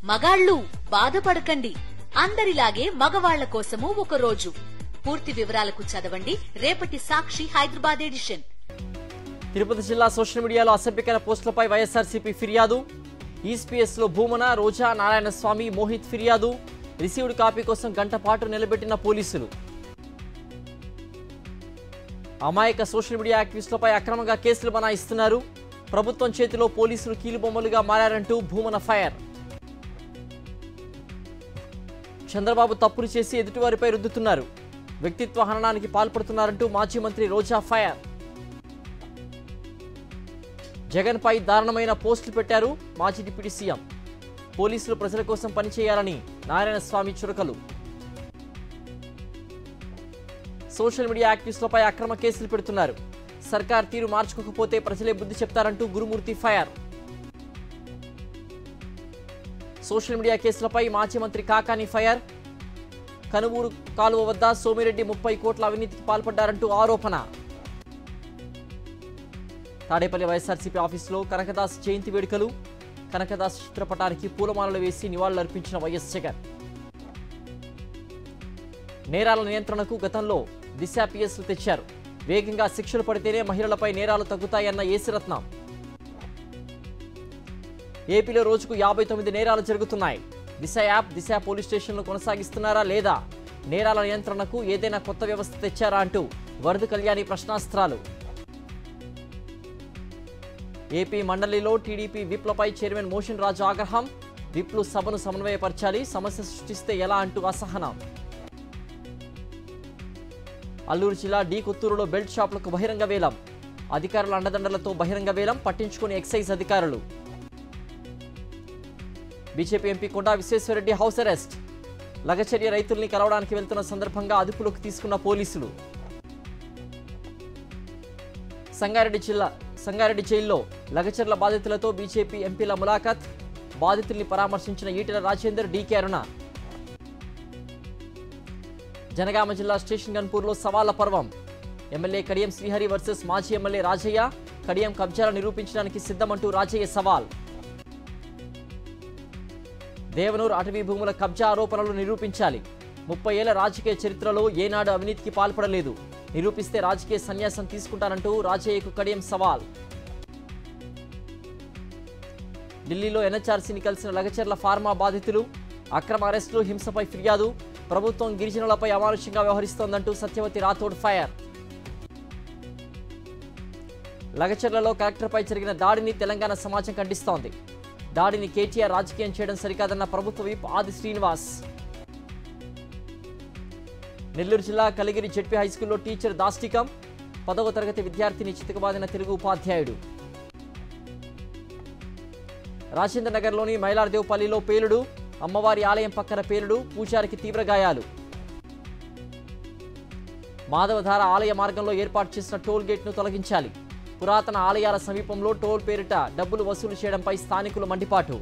మగాళ్ళు బాధపడకండి, అందరిలాగే మగవాళ్ల కోసము ఒక రోజు. పూర్తి వివరాలకు చదవండి రేపటి సాక్షి హైదరాబాద్ ఎడిషన్. తిరుపతి జిల్లా సోషల్ మీడియాలో అసభ్యకర పోస్టులపై వైఎస్ఆర్సీపీ ఫిర్యాదు. ఈస్పీఎస్ లో భూమన, రోజా, నారాయణ స్వామి, మోహిత్ ఫిర్యాదు. రిసీవ్డ్ కాపీ కోసం గంట పాటు నిలబెట్టిన పోలీసులు. అమాయక సోషల్ మీడియా యాక్టివిస్టులపై అక్రమంగా కేసులు బనాయిస్తున్నారు. ప్రభుత్వం చేతిలో పోలీసులు కీలుబొమ్మలుగా మారారంటూ భూమన ఫైర్. చంద్రబాబు తప్పులు చేసి ఎదుటివారిపై రుద్దుతున్నారు. వ్యక్తిత్వ హననానికి పాల్పడుతున్నారంటూ మాజీ మంత్రి రోజా ఫైర్. జగన్ పై దారుణమైన పోస్టులు పెట్టారు మాజీ డిప్యూటీ సీఎం. పోలీసులు ప్రజల కోసం పనిచేయాలని నారాయణ స్వామి చురకలు. సోషల్ మీడియా యాక్టివిస్టులపై అక్రమ కేసులు పెడుతున్నారు. సర్కార్ తీరు మార్చుకోకపోతే ప్రజలే బుద్ధి చెప్తారంటూ గురుమూర్తి ఫైర్. సోషల్ మీడియా కేసులపై మాజీ మంత్రి కాకాని ఫైర్. కనుమూరు కాలువ వద్ద సోమిరెడ్డి 30 కోట్ల అవినీతికి పాల్పడ్డారంటూ ఆరోపణ. తాడేపల్లి వైఎస్ఆర్సీపీ ఆఫీసులో కనకదాస్ జయంతి వేడుకలు. కనకదాస్ చిత్రపటానికి పూలమాలలు వేసి నివాళులర్పించిన వైఎస్ జగన్. నేరాల నియంత్రణకు గతంలో దిశ పిఎస్లు తెచ్చారు. వేగంగా శిక్షలు పడితేనే మహిళలపై నేరాలు తగ్గుతాయన్న ఏసీరత్నం. ఏపీలో రోజుకు 59 నేరాలు జరుగుతున్నాయి. దిశ యాప్, దిశ పోలీస్ స్టేషన్లు కొనసాగిస్తున్నారా లేదా? నేరాల నియంత్రణకు ఏదైనా కొత్త వ్యవస్థ తెచ్చారా అంటూ వరద కళ్యాణి ప్రశ్నాస్త్రాలు. ఏపీ మండలిలో టీడీపీ విప్లపై చైర్మన్ మోషన్ రాజు ఆగ్రహం. విప్లు సభను సమన్వయపరచాలి, సమస్య సృష్టిస్తే ఎలా అంటూ అసహనం. అల్లూరు జిల్లా డి కొత్తూరులో బెల్ట్ షాపులకు బహిరంగ వేలం. అధికారుల అండదండలతో బహిరంగ వేలం పట్టించుకుని ఎక్సైజ్ అధికారులు. బీజేపీ ఎంపీ కొండా విశ్వేశ్వరరెడ్డి హౌస్ అరెస్ట్. లగచర్య రైతుల్ని కలవడానికి వెళ్తున్న సందర్భంగా అదుపులోకి తీసుకున్న పోలీసులు. సంగారెడ్డి జైల్లో లగచర్ల బాధితులతో బీజేపీ ఎంపీల ములాఖత్. బాధితుల్ని పరామర్శించిన ఈటెల రాజేందర్, డీకే అరుణ. జనగామ జిల్లా స్టేషన్ గన్పూర్లో సవాళ్ల పర్వం. ఎమ్మెల్యే కడియం శ్రీహరి వర్సెస్ మాజీ ఎమ్మెల్యే రాజయ్య. కడియం కబ్జాలు నిరూపించడానికి సిద్ధమంటూ రాజయ్య సవాల్. దేవనూరు అటవీ భూముల కబ్జా ఆరోపణలు నిరూపించాలి. 30 ఏళ్ల రాజకీయ చరిత్రలో ఏనాడు అవినీతికి పాల్పడలేదు. నిరూపిస్తే రాజకీయ సన్యాసం తీసుకుంటానంటూ రాజయ్యకు కడియం సవాల్. ఢిల్లీలో ఎన్హెచ్ఆర్సీని కలిసిన లగచర్ల ఫార్మా బాధితులు. అక్రమ అరెస్టులు, హింసపై ఫిర్యాదు. ప్రభుత్వం గిరిజనులపై అమానుషంగా వ్యవహరిస్తోందంటూ సత్యవతి రాథోడ్ ఫైర్. లగచర్లలో కలెక్టర్పై జరిగిన దాడిని తెలంగాణ సమాజం ఖండిస్తోంది. దాడిని కేటీఆర్ రాజకీయం చేయడం సరికాదన్న ప్రభుత్వ విప్ ఆది శ్రీనివాస్. నెల్లూరు జిల్లా కలిగిరి జెడ్పీ హైస్కూల్లో టీచర్ దాష్టికం. 10వ తరగతి విద్యార్థిని చితకబాదిన తెలుగు ఉపాధ్యాయుడు. రాజేంద్ర నగర్లోని మైలార్దేవ్పల్లిలో పేలుడు. అమ్మవారి ఆలయం పక్కన పేలుడు. పూజారికి తీవ్ర గాయాలు. మాధవధార ఆలయ మార్గంలో ఏర్పాటు చేసిన టోల్ గేట్ను తొలగించాలి. పురాతన ఆలయాల సమీపంలో టోల్ పేరిట డబ్బులు వసూలు చేయడంపై స్థానికులు మండిపాటు.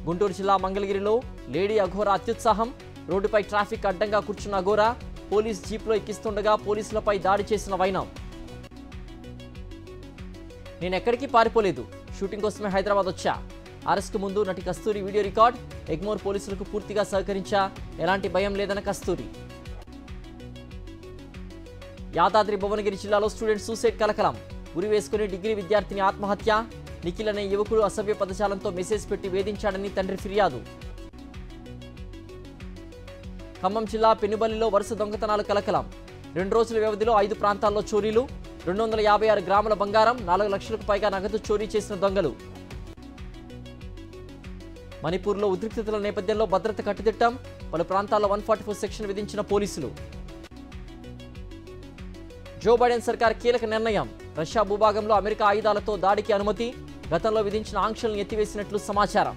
గుంటూరు జిల్లా మంగళగిరిలో లేడీ అఘోరా అత్యుత్సాహం. రోడ్డుపై ట్రాఫిక్ అడ్డంగా కూర్చున్న అఘోరా పోలీస్ జీప్లో ఎక్కిస్తుండగా పోలీసులపై దాడి చేసిన వైనం. నేనెక్కడికి పారిపోలేదు, షూటింగ్ కోసమే హైదరాబాద్ వచ్చా. అరెస్టు ముందు నటి కస్తూరి వీడియో రికార్డ్. ఎగ్మోర్ పోలీసులకు పూర్తిగా సహకరించా, ఎలాంటి భయం లేదన్న కస్తూరి. యాదాద్రి భువనగిరి జిల్లాలో స్టూడెంట్ సూసైడ్ కలకలం. ఉరి వేసుకుని డిగ్రీ విద్యార్థిని ఆత్మహత్య. నిఖిల్ అనే యువకుడు అసభ్య పదజాలంతో మెసేజ్ పెట్టి వేధించాడని తండ్రి ఫిర్యాదు. ఖమ్మం జిల్లా పెనుబల్లిలో వరుస దొంగతనాలు కలకలం. 2 రోజుల వ్యవధిలో 5 ప్రాంతాల్లో చోరీలు. 256 గ్రాముల బంగారం, 4 లక్షలకు పైగా నగదు చోరీ చేసిన దొంగలు. మణిపూర్లో ఉద్రిక్తతల నేపథ్యంలో భద్రత కట్టుదిట్టం. పలు ప్రాంతాల్లో 144 సెక్షన్ విధించిన పోలీసులు. జో బైడెన్ సర్కార్ కీలక నిర్ణయం. రష్యా భూభాగంలో అమెరికా ఆయుధాలతో దాడికి అనుమతి. గతంలో విధించిన ఆంక్షలను ఎత్తివేసినట్లు సమాచారం.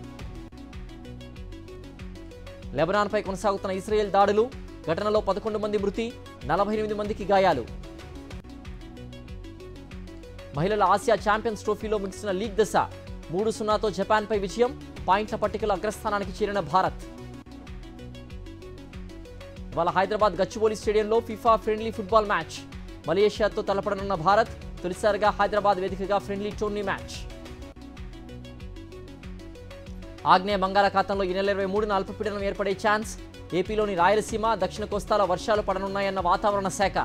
లెబనాన్పై కొనసాగుతున్న ఇజ్రాయెల్ దాడులు. ఘటనలో 11 మంది మృతి, 48 మందికి గాయాలు. మహిళల ఆసియా ఛాంపియన్స్ ట్రోఫీలో ముగిసిన లీగ్ దశ 3-0తో జపాన్పై విజయం. పాయింట్ల పట్టికలో అగ్రస్థానానికి చేరిన భారత్. ఇవాళ హైదరాబాద్ గచ్చిబౌలి స్టేడియంలో ఫిఫా ఫ్రెండ్లీ ఫుట్బాల్ మ్యాచ్. మలేషియాతో తలపడనున్న భారత్. తొలిసారిగా హైదరాబాద్ వేదికగా ఫ్రెండ్లీ టోర్నీ మ్యాచ్. ఆగ్నేయ బంగాళాఖాతంలో ఈ నెల 23న అల్పపీడనం ఏర్పడే ఛాన్స్. ఏపీలోని రాయలసీమ, దక్షిణ కోస్తాల వర్షాలు పడనున్నాయన్న వాతావరణ శాఖ.